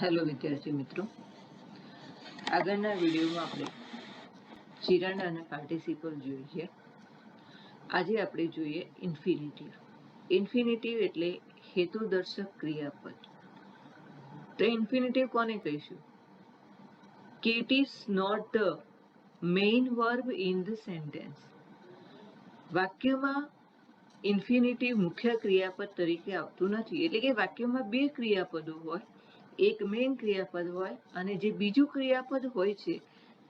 Hello વિદ્યાર્થી મિત્રો, આગળના વિડીયોમાં આપણે ચિરાંડ અને પાર્ટિસિપલ જોઈએ. આજે આપણે જોઈએ ઇન્ફિનિટિવ. ઇન્ફિનિટિવ એટલે હેતુદર્શક ક્રિયાપદ. તો ઇન્ફિનિટિવ કોને કહીશું? કે it is not the main verb in the sentence. વાક્યમાં ઇન્ફિનિટિવ મુખ્ય ક્રિયાપદ તરીકે આવતું નથી. એટલે કે વાક્યમાં બે ક્રિયાપદો હોય, એક મેઇન ક્રિયાપદ હોય અને જે બીજું ક્રિયાપદ હોય છે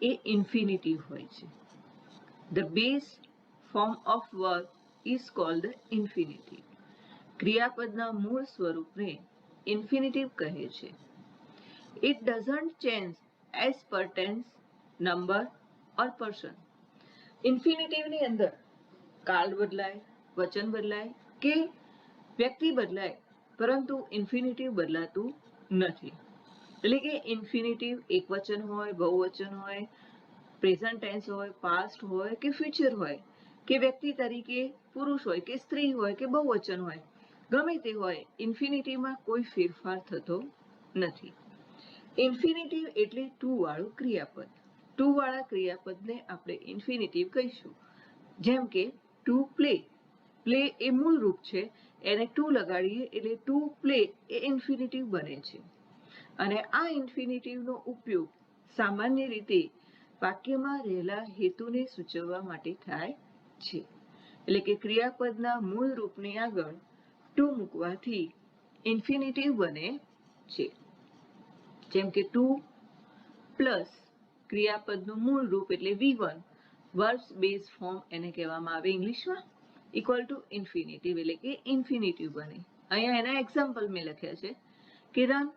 એ ઇન્ફિનિટિવ હોય છે. The base form of verb is called infinitive. ક્રિયાપદના મૂળ સ્વરૂપને ઇન્ફિનિટિવ કહે છે. It doesn't change as per tense, number or person. ઇન્ફિનિટિવની અંદર કાળ બદલાય, વચન બદલાય કે વ્યક્તિ બદલાય, પરંતુ ઇન્ફિનિટિવ બદલાતું નથી. એટલે કે ઇન્ફિનિટિવ એક વચન હોય, બહુવચન હોય, પ્રેઝન્ટ ટેન્સ હોય, પાસ્ટ હોય કે ફ્યુચર હોય, કે વ્યક્તિ તરીકે પુરુષ હોય કે સ્ત્રી હોય કે બહુવચન હોય, ગમે તે હોય, ઇન્ફિનિટિવમાં કોઈ ફેરફાર થતો નથી. ઇન્ફિનિટિવ એટલે ટુ વાળું ક્રિયાપદ. ટુ વાળા ક્રિયાપદને આપણે ઇન્ફિનિટિવ કહીશું. જેમ કે ટુ પ્લે. પ્લે એ મૂળ રૂપ છે, એને ટુ લગાડીએ એટલે ટુ પ્લે એ ઇન્ફિનિટિવ બને છે. અને આ ઇન્ફિનિટિવનો ઉપયોગ સામાન્ય રીતે વાક્યમાં રહેલા હેતુને સૂચવવા માટે થાય છે. એટલે કે ક્રિયાપદના મૂળ રૂપની આગળ ટુ મૂકવાથી ઇન્ફિનિટિવ બને છે. જેમ કે ટુ પ્લસ ક્રિયાપદનું મૂળ રૂપ એટલે V1, વર્બ્સ બેઝ ફોર્મ એને કહેવામાં આવે ઇંગ્લિશમાં, ઇક્વલ ટુ ઇન્ફિનિટિવ એટલે કે ઇન્ફિનિટિવ બને. અહીંયા એના એક્ઝામ્પલ મેં લખ્યા છે કે રન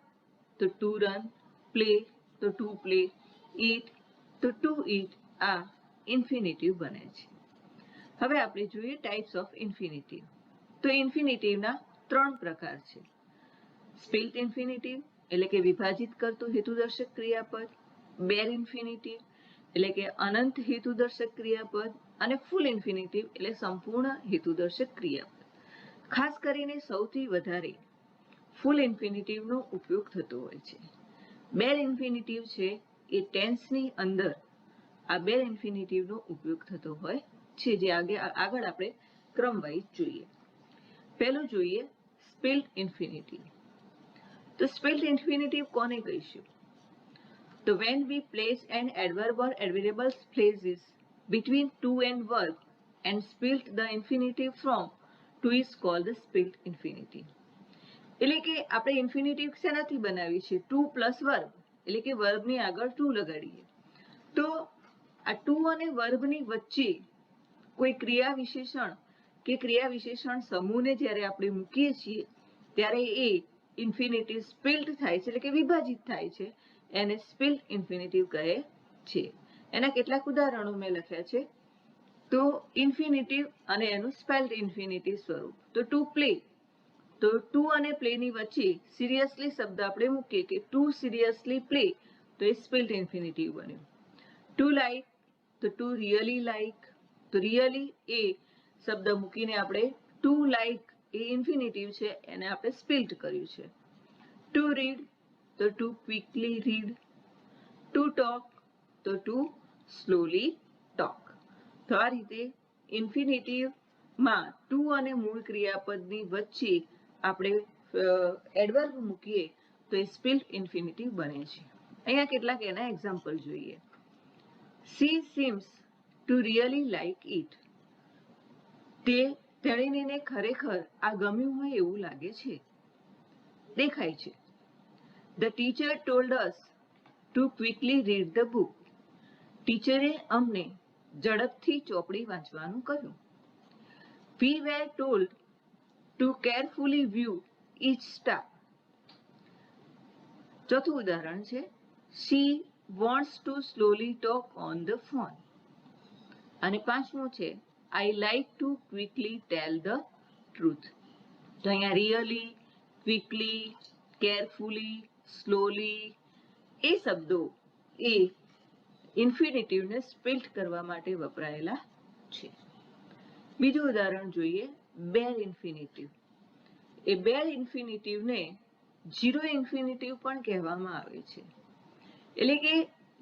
તો ટુ રન, પ્લે તો ટુ પ્લે, ઈટ તો ટુ ઈટ. આ ઇન્ફિનિટિવ બને છે. હવે આપણે જોઈએ ટાઈપ્સ ઓફ ઇન્ફિનિટિવ. તો ઇન્ફિનિટિવના ત્રણ પ્રકાર છે. સ્પિલ્ટ ઇન્ફિનિટિવ એટલે કે વિભાજિત કરતું હેતુદર્શક ક્રિયાપદ, બેર ઇન્ફિનિટિવ એટલે કે અનંત હેતુદર્શક ક્રિયાપદ, અને ફૂલ ઇન્ફિનિટિવ એટલે સંપૂર્ણ હેતુદર્શક ક્રિયાપદ. ખાસ કરીને સૌથી વધારે ફૂલ ઇન્ફિનિટિવનો ઉપયોગ થતો હોય છે. બેર ઇન્ફિનિટિવ છે એ ટેન્સની અંદર આ બેર ઇન્ફિનિટિવનો ઉપયોગ થતો હોય છે, જે આગળ આપણે ક્રમવાઇઝ જોઈએ. પહેલું જોઈએ સ્પિલ્ટ ઇન્ફિનિટિવ. તો સ્પિલ્ટ ઇન્ફિનિટિવ કોને કહીશું? તો when we place an adverb or adverbial phrases between to and verb and spilt the infinitive from to is called the spilt infinitive. એટલે કે આપણે ઇન્ફિનિટિવ શેનાથી બનાવી છે? ટુ પ્લસ વર્બ, એટલે કે વર્બની આગળ ટુ લગાડીએ. તો આ ટુ અને વર્બની વચ્ચે કોઈ ક્રિયા વિશેષણ કે ક્રિયા વિશેષણ સમૂહને જ્યારે આપણે મૂકીએ છીએ ત્યારે એ ઇન્ફિનિટિવ સ્પિલ્ટ થાય છે, એટલે કે વિભાજિત થાય છે. એને સ્પિલ્ટ ઇન્ફિનિટિવ કહે છે. એના કેટલાક ઉદાહરણો મેં લખ્યા છે. તો ઇન્ફિનિટિવ અને એનું સ્પેલ્ડ ઇન્ફિનિટિવ સ્વરૂપ. તો ટુ પ્લે, તો ટુ અને પ્લેની વચ્ચે સિરિયસલી શબ્દ આપણે મૂકીએ કે ટુ સિરિયસલી પ્લે, તો એ સ્પિલ્ટ ઇન્ફિનિટિવ બન્યું. ટુ લાઈક, તો ટુ રિયલી લાઈક, તો રિયલી એ શબ્દ મૂકીને આપણે ટુ લાઈક એ ઇન્ફિનિટિવ છે, એને આપણે સ્પિલ્ટ કર્યું છે. ટુ રીડ, તો to quickly read. To talk, તો ટુ સ્લોલી ટોક. તો આ રીતે ઇન્ફિનિટિવમાં ટુ અને મૂળ ક્રિયાપદની વચ્ચે આપણે એડવર્બ મૂકીએ તો એ સ્પિલ્ટ ઇન્ફિનિટિવ બને છે. અહીંયા કેટલાક એના એક્ઝામ્પલ જોઈએ. She seems to really like it. તેણીને ખરેખર આ ગમ્યું હોય એવું લાગે છે, દેખાય છે. The teacher told us to quickly read the book. ટીચરે અમને ઝડપથી ચોપડી વાંચવાનું કહ્યું. We were told to carefully view each star. ચોથું ઉદાહરણ છે She wants to slowly talk on the phone. અને પાંચમું છે I like to quickly tell the truth. તો અહીંયા રિયલી, ક્વિકલી, કેરફુલી, સ્લોલી એ શબ્દો એ ઇન્ફિનિટિવને સ્પિલ્ટ કરવા માટે વપરાયેલા છે. બીજું ઉદાહરણ જોઈએ બેર ઇન્ફિનિટિવ. એ બેર ઇન્ફિનિટિવને ઝીરો ઇન્ફિનિટિવ પણ કહેવામાં આવે છે. એટલે કે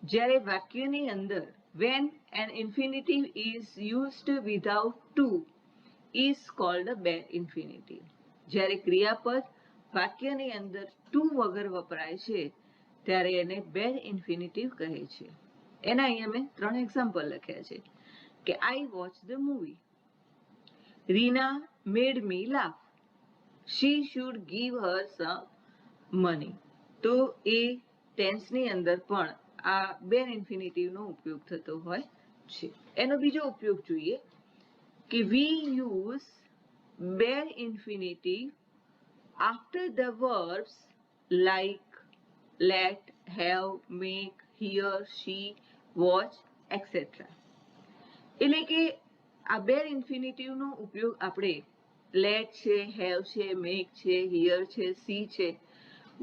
જ્યારે વાક્યની અંદર when an infinitive is used without to is called a bare infinitive. જ્યારે ક્રિયાપદ વાક્યની અંદર ટુ વગર વપરાય છે ત્યારે એને bare infinitive કહે છે. એના અહીંયા મેં 3 એક્ઝામ્પલ લખ્યા છે કે I watched the movie. Reena made me laugh. She should give her some money. તો એ ટેન્સની અંદર પણ આ બેર ઇન્ફિનિટિવનો ઉપયોગ થતો હોય છે. એનો બીજો ઉપયોગ જોઈએ કે we use bare infinitive after the verbs like let, have, make, hear, see, watch, etc. એટલે કે આ બેર ઇન્ફિનિટિવનો ઉપયોગ આપણે લેટ છે, હેવ છે, મેક છે, હિયર છે, સી છે,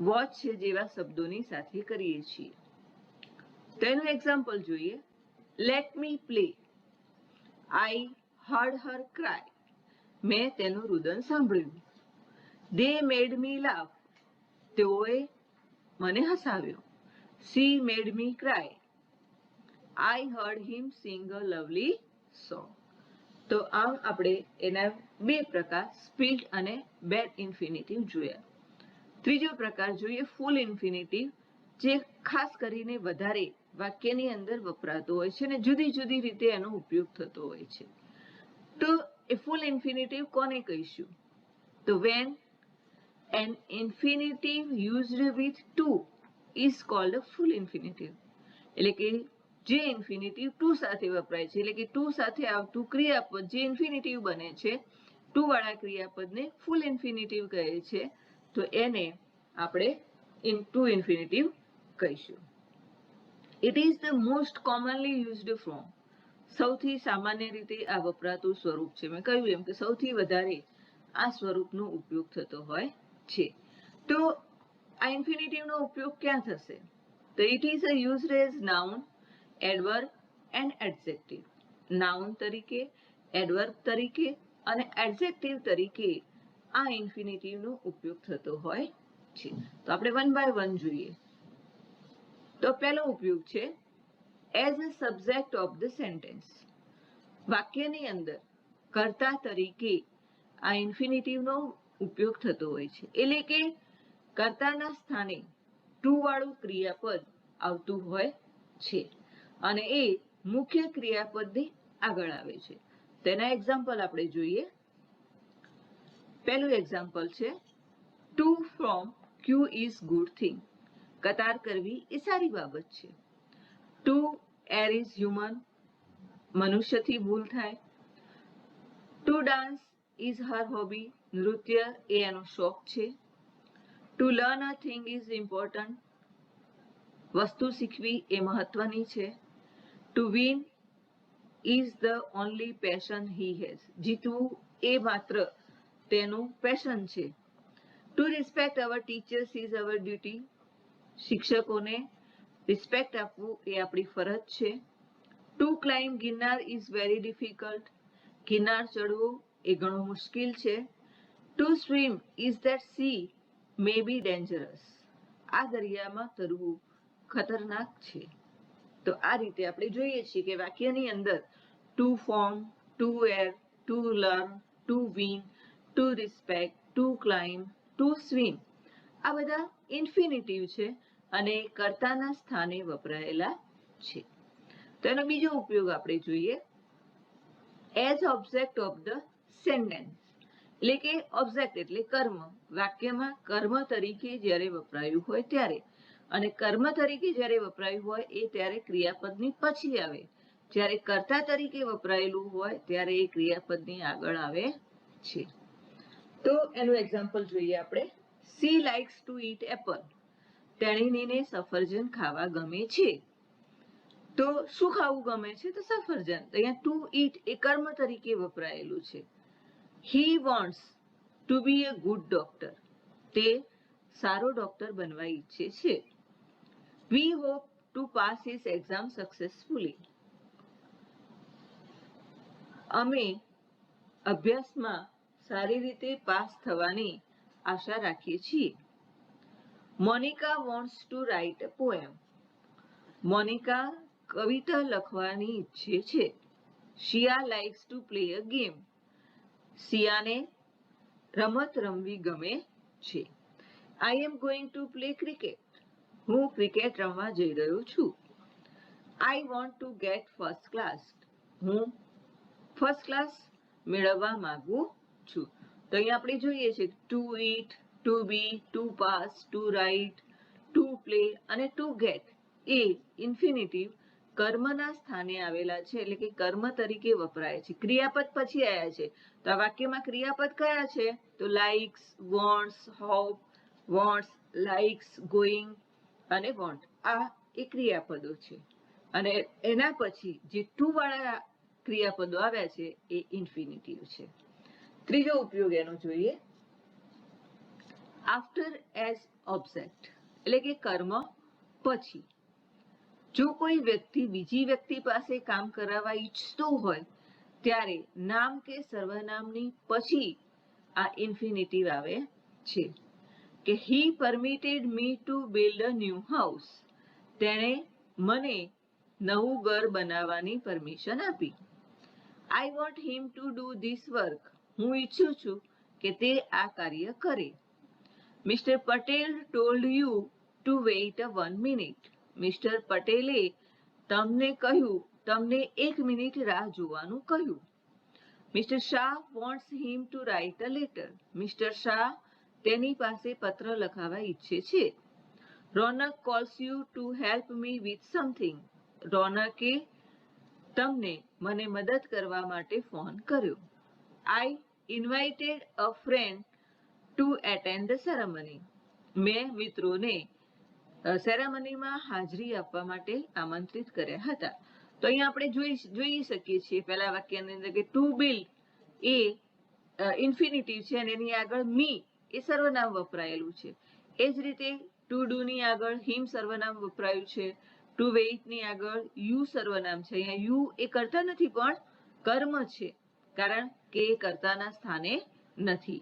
વોચ છે જેવા શબ્દોની સાથે કરીએ છીએ. તો એનું એક્ઝામ્પલ જોઈએ. Let me play. I heard her cry. મેં તેનું રુદન સાંભળ્યું. They made me laugh. તેઓએ મને હસાવ્યો. She made me cry. I heard him sing a lovely song. તો આમ આપણે એના બે પ્રકાર સ્પીડ અને બેર ઇન્ફિનિટિવ જોયા. ત્રીજો પ્રકાર જોઈએ ફૂલ ઇન્ફિનિટિવ, જે ખાસ કરીને વધારે વાક્યની અંદર વપરાતો હોય છે અને જુદી જુદી રીતે એનો ઉપયોગ થતો હોય છે. તો એ ફૂલ ઇન્ફિનિટિવ કોને કહીશું? તો when an infinitive used with to is called a full infinitive. એટલે કે જે ઇન્ફિનિટિવ ટુ સાથે વપરાય છે, એટલે કે ટુ સાથે આવતું ક્રિયાપદ જે ઇન્ફિનિટિવ બને છે, ટુ વાળા ક્રિયાપદને ફૂલ ઇન્ફિનિટિવ કહે છે. તો એને આપણે ટુ ઇન્ફિનિટિવ કહીશું. It is the most commonly used form. સૌથી સામાન્ય રીતે આ વપરાતું સ્વરૂપ છે. મેં કહ્યું એમ કે સૌથી વધારે આ સ્વરૂપનો ઉપયોગ થતો હોય છે. તો આ ઇન્ફિનિટિવનો ઉપયોગ ક્યાં થશે? તો it is used as noun, adverb and adjective. Noun તરીકે, એડવર્બ તરીકે અને એડજેક્ટિવ તરીકે આ ઇન્ફિનિટિવનો ઉપયોગ થતો હોય છે. તો આપણે વન બાય વન જોઈએ. તો પહેલો ઉપયોગ છે as a subject of the sentence. વાક્યની અંદર કર્તા તરીકે આ ઇન્ફિનિટિવનો ઉપયોગ થતો હોય છે. એટલે કે કર્તાના સ્થાને ટુ વાળું ક્રિયાપદ આવતું હોય છે અને એ મુખ્ય ક્રિયાપદની આગળ આવે છે. તેના એક્ઝામ્પલ આપણે જોઈએ. પહેલું એક્ઝામ્પલ છે to from queue is good thing. કતાર કરવી એ સારી બાબત છે. To err is human. મનુષ્યથી ભૂલ થાય. To dance is her hobby. નૃત્ય એ એનો શોખ છે. To learn a thing is important. વસ્તુ શીખવી એ મહત્વની છે. To win is the only passion he has. જીતવું એ માત્ર તેનું પેશન છે. To respect our teachers is our duty. શિક્ષકોને રિસ્પેક્ટ આપવું એ આપણી ફરજ છે. To climb Girnar is very difficult. Girnar ચડવું એ ઘણું મુશ્કેલ છે. To swim is that sea may be dangerous. આ દરિયામાં તરવું ખતરનાક છે. તો આ રીતે આપણે જોઈએ છીએ કે વાક્યની અંદર to form, to air, to learn, to win, to respect, to climb, to swim આ બધા ઇન્ફિનિટિવ છે અને કર્તાના સ્થાને વપરાયેલા છે. તો એનો બીજો ઉપયોગ આપણે જોઈએ as object of the sentence. એટલે કે ઓબ્જેક્ટ એટલે કર્મ. વાક્યમાં કર્મ તરીકે જ્યારે વપરાયું હોય ત્યારે. અને કર્મ તરીકે જ્યારે વપરાયું હોય એ ત્યારે ક્રિયાપદની પછી આવે. જ્યારે કર્તા તરીકે વપરાયેલું હોય ત્યારે એ ક્રિયાપદની આગળ આવે છે. તો એનું એક્ઝામ્પલ જોઈએ આપણે. C likes to eat Apple. તેણીને સફરજન ખાવા ગમે છે. તો શું ખાવું ગમે છે? તો સફરજન. તો અહીંયા ટુ ઈટ એ કર્મ તરીકે વપરાયેલું છે. He wants to be a good doctor. તે સારો ડોક્ટર બનવા ઈચ્છે છે. We hope to pass his exam successfully. અમે અભ્યાસમાં સારી રીતે પાસ થવાની આશા રાખીએ છીએ. Monika wants to write a poem. Monika કવિતા લખવાની ઈચ્છે છે. Shiya likes to play a game. શિયાને રમત રમવી ગમે છે. I am going to play cricket. હું ક્રિકેટ રમવા જઈ રહ્યો છું. I want two gate first class. હું ફર્સ્ટ ક્લાસ મેળવવા માંગુ છું. તો અહીંયા આપણે જોઈએ છે to eat, to be, to pass, to write, to play અને ટુ ગેટ એ ઇન્ફિનિટિવ કર્મના સ્થાને આવેલા છે, એટલે કે કર્મ તરીકે વપરાય છે. ક્રિયાપદ પછી આવ્યા છે. તો આ વાક્યમાં ક્રિયાપદ કયા છે? તો likes, wants, hope, wants, likes, going અને વોન્ટ. આ એ ક્રિયાપદો છે અને એના પછી જે ટુ વાળા ક્રિયાપદો આવ્યા છે એ ઇન્ફિનિટિવ છે. ત્રીજો ઉપયોગ એનો જોઈએ. આફ્ટર એઝ ઓબ્જેક્ટ, એટલે કે કર્મ પછી. જો કોઈ વ્યક્તિ બીજી વ્યક્તિ પાસે કામ કરાવવા ઈચ્છતો હોય ત્યારે નામ કે સર્વનામની પછી આ ઇન્ફિનિટિવ આવે છે. કે he permitted me to build a new house. તેણે મને નવું ઘર બનાવવાની પરમિશન આપી. I want him to do this work. હું ઈચ્છું છું કે તે આ કાર્ય કરે. Mister Patel told you to wait a 1 minute. Mister પટેલે તમને 1 મિનિટ રાહ જોવાનું કહ્યું. Mister Shah wants him to write a letter. Mister Shah તેની પાસે પત્ર લખાવા ઈચ્છે છે. Ronak calls you two help me with something. રોનકે મને મદદ કરવા માટે ફોન કર્યો. I invited a friend to attend the ceremony. મેં મિત્રોને સેરેમનીમાં હાજરી આપવા માટે આમંત્રિત કર્યા હતા. તો અહીંયા આપણે જોઈ શકીએ છીએ પહેલા વાક્યની અંદર કે ટુ બિલ્ડ એ ઇન્ફિનિટિવ છે અને એની આગળ મી એ સર્વનામ વપરાયેલું છે. એ જ રીતે ટુ ડુ ની આગળ હિમ સર્વનામ વપરાયું છે. ટુ વેઇટ ની આગળ યુ સર્વનામ છે. અહીંયા યુ એ કર્તા નથી પણ કર્મ છે, કારણ કે એ કર્તાના સ્થાને નથી.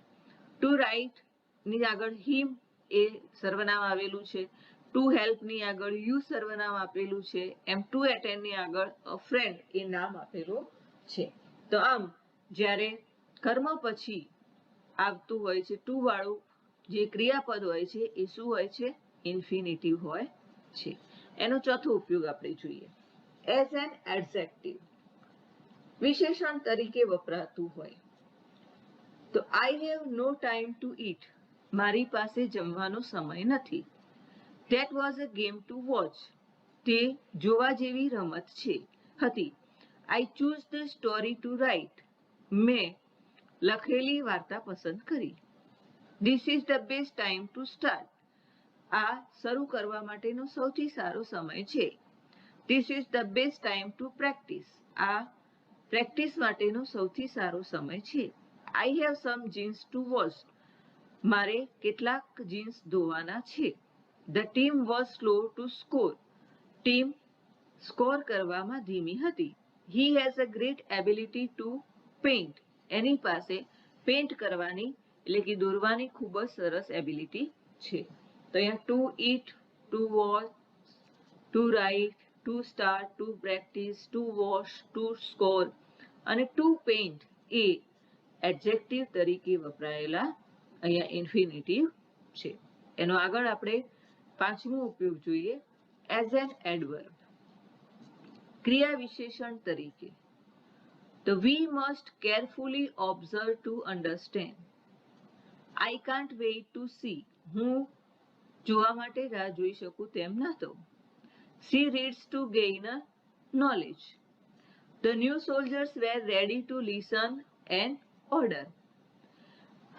ટુ રાઇટ ની આગળ હિમ એ સર્વનામ આવેલું છે. ટુ હેલ્પ ની આગળ યુ સર્વનામ આપેલું છે. એમ ટુ એટેન્ડ ની આગળ અ ફ્રેન્ડ એ નામ આપેલું છે. તો આમ જ્યારે કર્મ પછી આવતું હોય છે ટુ વાળું જે ક્રિયાપદ હોય છે એ શું હોય છે? ઇન્ફિનિટિવ હોય છે. એનો ચોથો ઉપયોગ આપણે જોઈએ. એઝ એન એડજેક્ટિવ, વિશેષણ તરીકે વપરાતું હોય. તો I have no time to eat. મારી પાસે જમવાનો સમય નથી. That was a game to watch. તે જોવા જેવી રમત હતી. I choose the story to write. મેં લખેલી વાર્તા પસંદ કરી. This is the best time to start. આ શરૂ કરવા માટેનો સૌથી સારો સમય છે. This is the best time to practice. આ પ્રેક્ટિસ માટેનો સૌથી સારો સમય છે. I have some jeans two wash. મારે કેટલાક જીન્સ ધોવાના છે. The team was slow to score. Team score કરવામાં ધીમી હતી. He has a great ability to paint. એની પાસે પેઇન્ટ કરવાની એટલે કે દોરવાની ખૂબ જ સરસ એબિલિટી છે. તો અહીંયા to eat, to watch, to write, to start, to practice, to wash, to score અને ટુ પેઇન્ટ એ એડજેક્ટિવ તરીકે વપરાયેલા અહીંયા ઇન્ફિનિટિવ છે. એનો આગળ આપણે પાંચમો ઉપયોગ જોઈએ. એઝ એન એડવર્બ, ક્રિયા વિશેષણ તરીકે. તો we must carefully observe to understand. I can't wait to see. હું જોવા માટે રાહ જોઈ શકું તેમ નહોતો. She reads to gain knowledge. The new soldiers were ready to listen and order.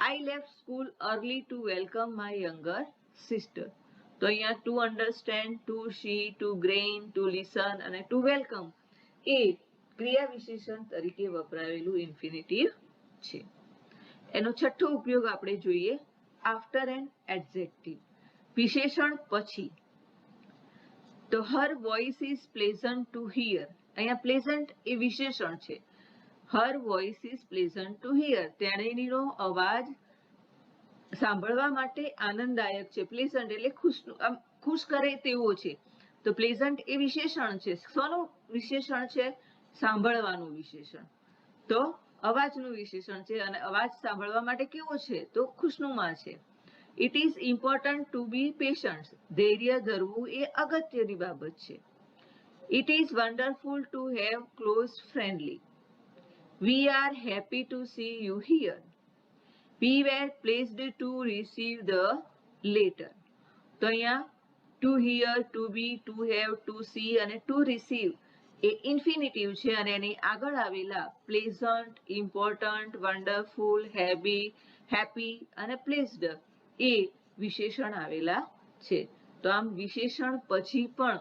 I left school early to welcome my younger sister. તો અહીંયા to understand, to see, to gain, to listen અને to welcome એ ક્રિયા વિશેષણ તરીકે વપરાયેલું infinitive છે. એનો છઠ્ઠો ઉપયોગ આપણે જોઈએ. આફ્ટર એન એડજેક્ટિવ, વિશેષણ પછી. તો her voice is pleasant to hear. અહીંયા પ્લેઝન્ટ એ વિશેષણ છે. Her voice is pleasant to hear. તેણીનો અવાજ સાંભળવા માટે આનંદદાયક છે. પ્લેઝન્ટ એટલે ખુશ કરે તેવો છે. તો પ્લેઝન્ટ એ વિશેષણ છે. શોનું વિશેષણ છે? સાંભળવાનું વિશેષણ. તો અવાજનું વિશેષણ છે અને અવાજ સાંભળવા માટે કેવો છે? તો ખુશનુમા છે. It is important to be patient. ધૈર્ય ધરવું એ અગત્યની બાબત છે. It is wonderful to have close friendly. We are happy to see you here. We were pleased to receive the letter. તો અહીંયા to hear, to be, to have, to see અને to receive A infinitive છે અને એની આગળ આવેલા pleasant, important, wonderful, happy અને placed એ વિશેષણ આવેલા છે. તો આમ વિશેષણ પછી પણ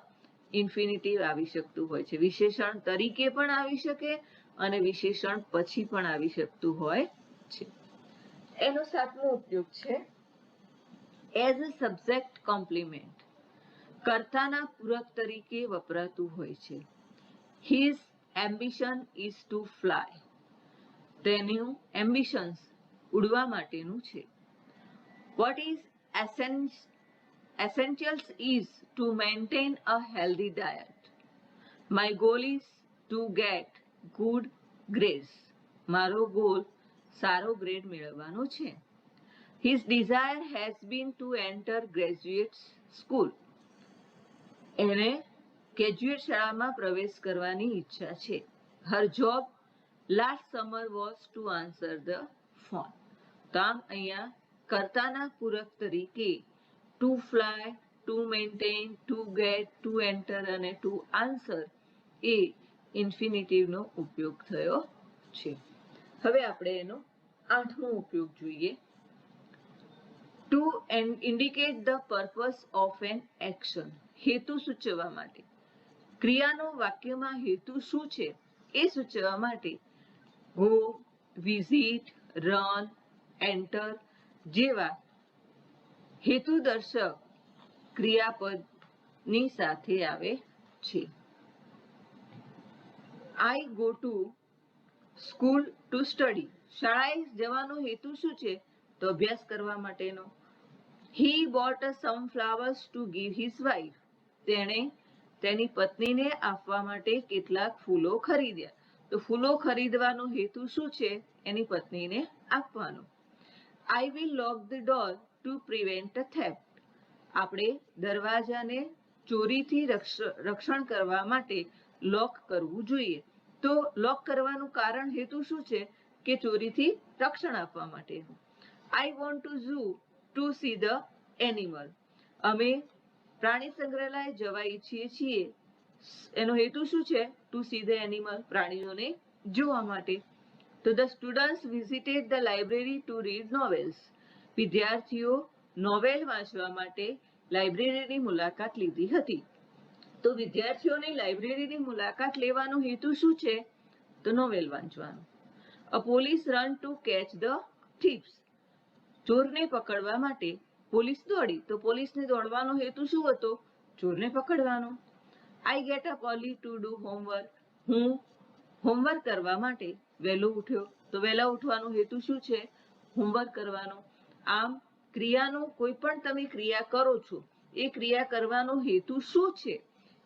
ઇન્ફિનિટિવ આવી શકતું હોય છે. વિશેષણ તરીકે પણ આવી શકે અને વિશેષણ પછી પણ આવી શકતું હોય છે. એનો 7મો ઉપયોગ છે એઝ અ સબ્જેક્ટ કોમ્પ્લિમેન્ટ. કર્તાના પૂરક તરીકે વપરાતું હોય છે. His ambition is two fly. તેનું એમ્બિશન્સ ઉડવા માટેનું છે. What is essentials is to maintain a healthy diet. My goal is to get good grades. મારો ગોલ સારો ગ્રેડ મેળવવાનો છે. His desire has been to enter graduate school. એને graduate શાળામાં પ્રવેશ કરવાની ઈચ્છા છે. Her job last summer was to answer the phone. તો આમ અહીંયા કર્તાના પૂરક તરીકે to fly, to maintain, to get, to enter અને ટુ આન્સર એ ઇન્ફિનિટિવનો ઉપયોગ થયો છે. હવે આપણે એનો 8મો ઉપયોગ જોઈએ. To indicate the purpose of an action. હેતુ સૂચવવા માટે. ક્રિયાનો વાક્યમાં હેતુ શું છે એ સૂચવવા માટે ગો, વિઝિટ, રન, એન્ટર જેવા હેતુદર્શક ક્રિયાપદની સાથે આવે છે. I go to school to study. શાળાએ જવાનો હેતુ શું છે? તો અભ્યાસ કરવા માટેનો. He bought some flowers to give his wife. તેણે તેની પત્નીને આપવા માટે કેટલાક ફૂલો ખરીદ્યા. તો ફૂલો ખરીદવાનો હેતુ શું છે? એની પત્નીને આપવાનો. I will lock the door to prevent theft. આપણે દરવાજાને ચોરીથી રક્ષણ કરવા માટે લોક કરવું જોઈએ. તો લોક કરવાનું કારણ હેતુ શું છે? કે ચોરીથી રક્ષણ આપવા માટેનું. I want to zoo to see the animal. અમે પ્રાણી સંગ્રહાલય જવા ઈચ્છીએ છીએ. એનો હેતુ શું છે? To see the animal. પ્રાણીઓને જોવા માટે. તો the students visited the library to read novels. વિદ્યાર્થીઓ નોવેલ વાંચવા માટે લાઇબ્રેરીની મુલાકાત લીધી હતી. તો વિદ્યાર્થીઓને લાઇબ્રેરીની મુલાકાત લેવાનો હેતુ શું છે? તો નોવેલ વાંચવાનો. A police run to catch the thieves. ચોરને પકડવા માટે પોલીસ દોડી. તો પોલીસને દોડવાનો હેતુ શું હતો? ચોરને પકડવાનો. I get up early to do homework. હું હોમવર્ક કરવા માટે વહેલો ઉઠ્યો. તો વહેલા ઉઠવાનો હેતુ શું છે? હોમવર્ક કરવાનો. આમ ક્રિયાનો કોઈ પણ તમે ક્રિયા કરો છો એ ક્રિયા કરવાનો હેતુ શું છે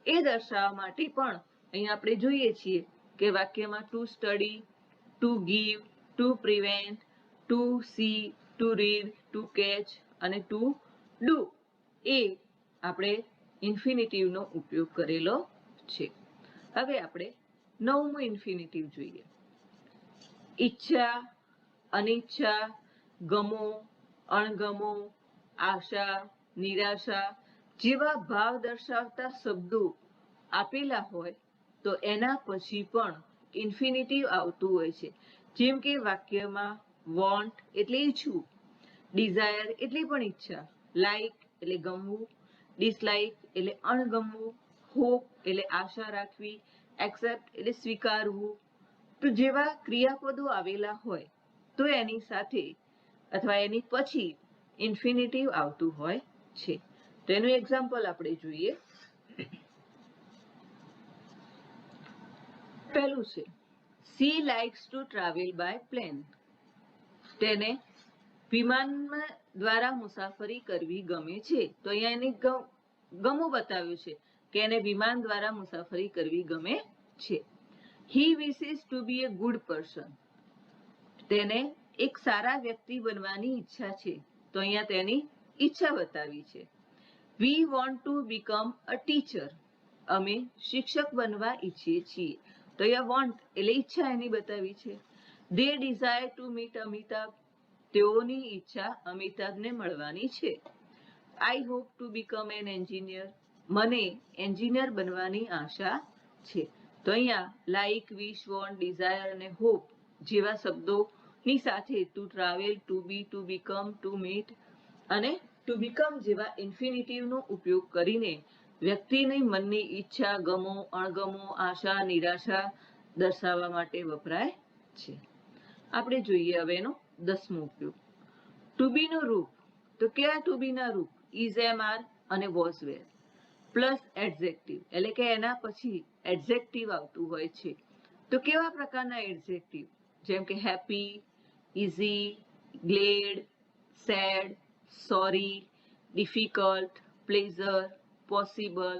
એ દર્શાવવા માટે પણ અહીંયા આપણે જોઈએ છીએ કે વાક્યમાં to study, to give, to prevent, to see, to read, to catch અને ટુ ડુ એ આપણે ઇન્ફિનિટિવનો ઉપયોગ કરેલો છે. હવે આપણે 9મું ઇન્ફિનિટિવ જોઈએ. ઈચ્છા, અનિચ્છા, ગમો, અણગમો, આશા, નિરાશા જેવા ભાવ દર્શાવતા શબ્દો આપેલા હોય તો એના પછી પણ ઇન્ફિનિટિવ આવતું હોય છે. જેમ કે વાક્યમાં વોન્ટ એટલે ઈચ્છવું, ડિઝાયર એટલે પણ ઈચ્છા, લાઈક એટલે ગમવું, ડિસલાઈક એટલે અણગમવું, હોપ એટલે આશા રાખવી, એક્સેપ્ટ એટલે સ્વીકારવું. તો જેવા ક્રિયાપદો આવેલા હોય તો એની સાથે અથવા એની પછી ઇન્ફિનિટિવ આવતું હોય છે. તો એનું એક્ઝામ્પલ આપણે જોઈએ. પહેલું છે she likes to travel by plane. તેને વિમાનમાં દ્વારા મુસાફરી કરવી ગમે છે. તો અહીંયા એની ગમો બતાવ્યું છે કે એને વિમાન દ્વારા મુસાફરી કરવી ગમે છે. હી વિશિસ ટુ બી એ ગુડ પર્સન. તેને એક સારા વ્યક્તિ બનવાની ઈચ્છા છે. તો અહીંયા તેની ઈચ્છા બતાવી છે. We want to become a teacher. અમે શિક્ષક બનવા ઈચ્છીએ છીએ. તો અહીંયા વોન્ટ એટલે ઈચ્છા એની બતાવી છે. They desire to meet Amitabh. તેઓની ઈચ્છા અમિતાભને મળવાની છે. I hope to become an engineer. મને એન્જિનિયર બનવાની આશા છે. તો અહીંયા લાઈક, વિશ, વોન્ટ, ડિઝાયર અને હોપ જેવા શબ્દોની સાથે to travel, to be, to become, to meet અને ટુ બીકમ જેવા ઇન્ફિનિટિવનો ઉપયોગ કરીને વ્યક્તિની મનની ઈચ્છા, ગમો, અણગમો, આશા, નિરાશા દર્શાવવા માટે વપરાય છે. આપણે જોઈએ હવે એનો 10મો ઉપયોગ. ટુ બીનું રૂપ. તો કયા ટુ બીના રૂપ? ઇઝ, એમ, આર અને વોઝ, વેર પ્લસ એડજેક્ટિવ એટલે કે એના પછી એડજેક્ટિવ આવતું હોય છે. તો કેવા પ્રકારના એડજેક્ટિવ? જેમ કે happy, easy, glad, sad, sorry, difficult, pleasure, possible,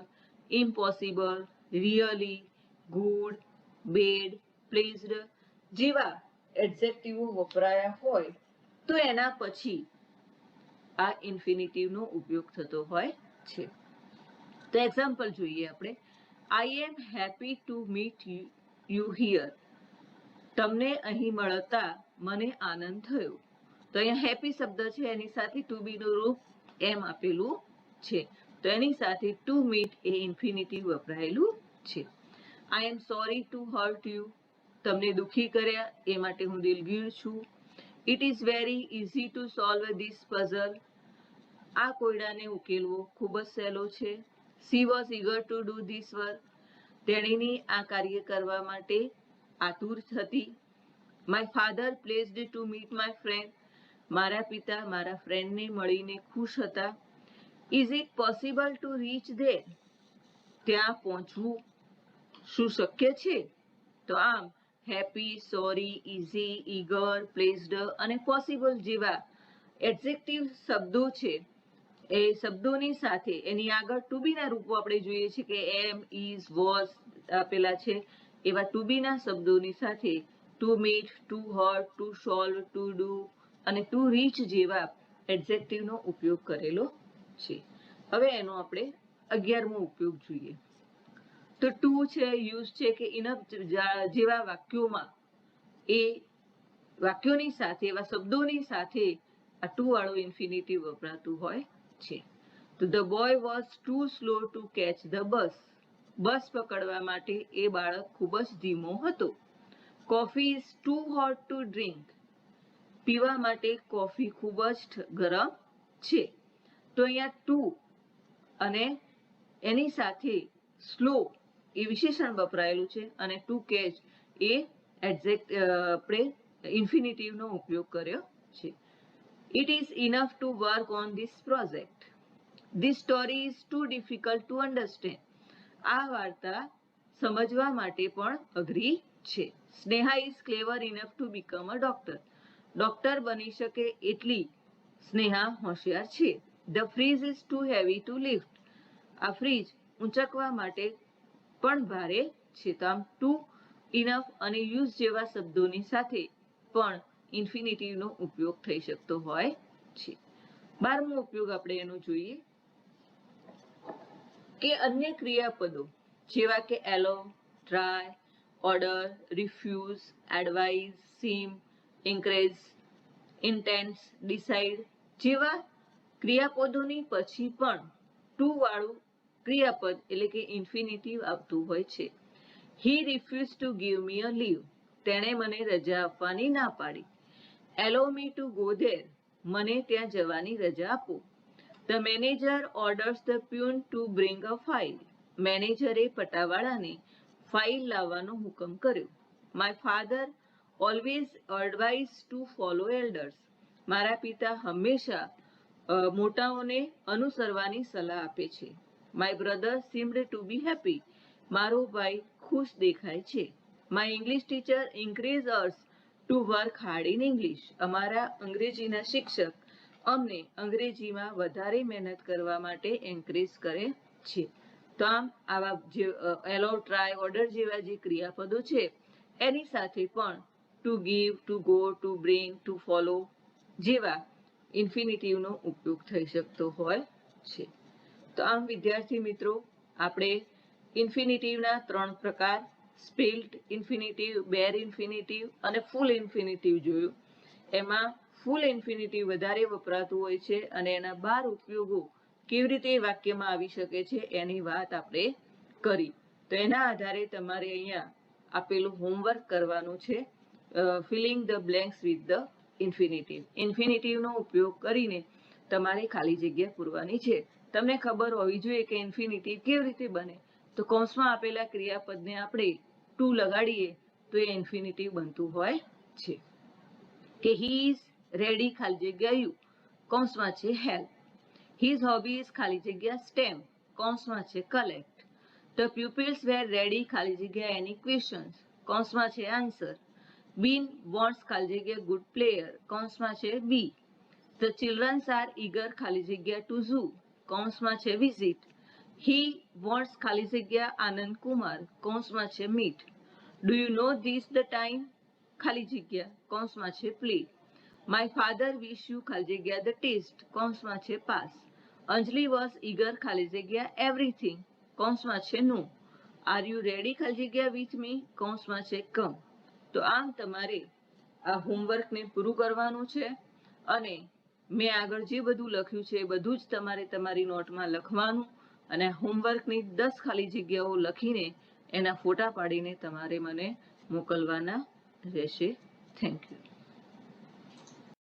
impossible, really, good, bad, pleased જેવા એડજેક્ટિવો વપરાયા હોય તો એના પછી આ ઇન્ફિનિટિવનો ઉપયોગ થતો હોય છે. તો એક્ઝામ્પલ જોઈએ આપણે. I am happy to meet you here. તમને અહીં મળતા મને આનંદ થયો. તો અહીંયા હેપી શબ્દ છે એની સાથે ટુ બીનું રૂપ એમ આપેલું છે. તો એની સાથે ટુ મીટ એ ઇન્ફિનિટિવ વપરાયેલું છે. I am sorry to hurt you. તમને દુખી કર્યા એ માટે હું દિલગીર છું. It is very easy to solve this puzzle. આ કોયડાને ઉકેલવો ખૂબ જ સહેલો છે. She was eager to do this work. તેણીની આ કાર્ય કરવા માટે આતુર હતી. My father pleased to meet my friend. મારા પિતા મારા ફ્રેન્ડને મળીને ખુશ હતા. Is it possible to reach there. ત્યાં પહોંચવું શું શક્ય છે? તો આમ હેપી, સોરી, ઇઝી, ઈગર, પ્લેઝડ અને પોસિબલ જેવા એડજેક્ટિવ શબ્દો છે એ શબ્દોની સાથે એની આગળ ટુ બીના રૂપો આપણે જોઈએ છીએ કે એમ, ઇઝ, વોઝ આપેલા છે. એવા ટુ બીના શબ્દોની સાથે to meet, two hurt, to solve, to do અને ટુ રીચ જેવા એડજેક્ટિવનો ઉપયોગ કરેલો છે. હવે એનો આપણે 11મો ઉપયોગ જોઈએ. તો ટુ છે, યુઝ છે કે ઇનફ જેવા વાક્યોમાં એ વાક્યોની સાથે એવા શબ્દોની સાથે આ ટુ વાળો ઇન્ફિનિટિવ વપરાતું હોય છે. તો the boy was too slow to catch the bus. Bus પકડવા માટે એ બાળક ખૂબ જ ધીમો હતો. Coffee is too hot to drink. પીવા માટે કોફી ખૂબ જ ગરમ છે. તો અહીંયા ટુ અને એની સાથે સ્લો એ વિશેષણ વપરાયેલું છે અને ટુ કેચ એ આપણે ઇન્ફિનિટિવનો ઉપયોગ કર્યો છે. It is enough to work on this project. This story is too difficult to understand. આ વાર્તા સમજવા માટે પણ અઘરી છે. Sneha is clever enough to become a doctor. Doctor બની શકે એટલી સ્નેહા હોશિયાર છે. The fridge is too heavy to lift. આ ફ્રીજ ઊંચકવા માટે પણ ભારે છે. તો આમ ટુ, ઇનફ અને યુઝ જેવા શબ્દોની સાથે પણ ઇન્ફિનિટિવનો ઉપયોગ થઈ શકતો હોય છે. 12મો ઉપયોગ આપણે એનો જોઈએ કે અન્ય ક્રિયાપદો જેવા કે એલો, ટ્રાય, ઓર્ડર, રિફ્યુઝ, એડવાઇઝ, સીમ, એન્કરેજ, ઇન્ટેન્સ, ડિસાઇડ જેવા ક્રિયાપદોની પછી પણ ટુ વાળું ક્રિયાપદ એટલે કે ઇન્ફિનિટિવ આવતું હોય છે. He refuse to give me a leave. તેણે મને રજા આપવાની ના પાડી. Allow me to go there. મને ત્યાં જવાની રજા આપો. The manager orders the peon to bring a file. મેનેજરે પટાવાળાને ફાઇલ લાવવાનો હુકમ કર્યો. My father always advise to follow elders. મારા પિતા હંમેશા મોટાઓને અનુસરવાની સલાહ આપે છે. My brother seemed to be happy. મારો ભાઈ ખુશ દેખાય છે. My English teacher encourage us to work hard in English. અમારા અંગ્રેજીના શિક્ષક અમને અંગ્રેજીમાં વધારે મહેનત કરવા માટે એન્કરેજ કરે છે. તો આમ આવા જે એલો, ટ્રાય, ઓર્ડર જેવા જે ક્રિયાપદો છે એની સાથે પણ two give, to go, to bring, two follow જેવા ઇન્ફિનિટિવનો ઉપયોગ થઈ શકતો હોય છે. તો આમ વિદ્યાર્થી મિત્રો, આપણે ઇન્ફિનિટિવના 3 પ્રકાર, સ્પેલ્ડ ઇન્ફિનિટિવ, બેર ઇન્ફિનિટિવ અને ફૂલ ઇન્ફિનિટિવ જોયું. એમાં ફૂલ ઇન્ફિનિટિવ વધારે વપરાતું હોય છે અને એના 12 ઉપયોગો કેવી રીતે વાક્યમાં આવી શકે છે એની વાત આપણે કરી. તો એના આધારે તમારે અહીંયા આપેલું હોમવર્ક કરવાનું છે, filling the blanks with the infinitive. ઇન્ફિનિટિવનો ઉપયોગ કરીને તમારે ખાલી જગ્યા પૂરવાની છે. તમને ખબર હોવી જોઈએ કે ઇન્ફિનિટિવ કેવી રીતે બને. તો કૌંસમાં આપેલા ક્રિયાપદને આપણે ટુ લગાડીએ તો એ ઇન્ફિનિટિવ બનતું હોય છે. કે હી ઇઝ રેડી ખાલી જગ્યા યુ, કૌંસમાં છે હેલ્પ. હિઝ હોબી ઇઝ ખાલી જગ્યા સ્ટેમ, કૌંસમાં છે collect. The pupils were ready ખાલી જગ્યા એની ક્વેશ્ચન્સ, કૌંસમાં છે આન્સર. બીન વોન્ટ્સ ખાલી જગ્યા ગુડ પ્લેયર, કૌંસમાં છે બી. ધ ચિલ્ડ્રન્સ આર ઈગર ખાલી જગ્યા ટુ ઝૂ, કૌંસમાં છે વિઝિટ. હી વોન્ટ્સ ખાલી જગ્યા આનંદ કુમાર, કૌંસમાં છે meet. Do you know this the time ખાલી જગ્યા, કૌંસમાં છે play. My father wish you ખાલી જગ્યા ધ ટેસ્ટ, કૌંસમાં છે પાસ. અંજલિ વોઝ ઈગર ખાલી જગ્યા એવરીથિંગ, કૌંસમાં છે નો. આર યુ રેડી ખાલી જગ્યા વિથ મી, કૌંસમાં છે કમ. તો આમ તમારે આ હોમવર્કને પૂરું કરવાનું છે અને મેં આગળ જે બધું લખ્યું છે એ બધું જ તમારે તમારી નોટમાં લખવાનું અને હોમવર્કની 10 ખાલી જગ્યાઓ લખીને એના ફોટા પાડીને તમારે મને મોકલવાના રહેશે. Thank you.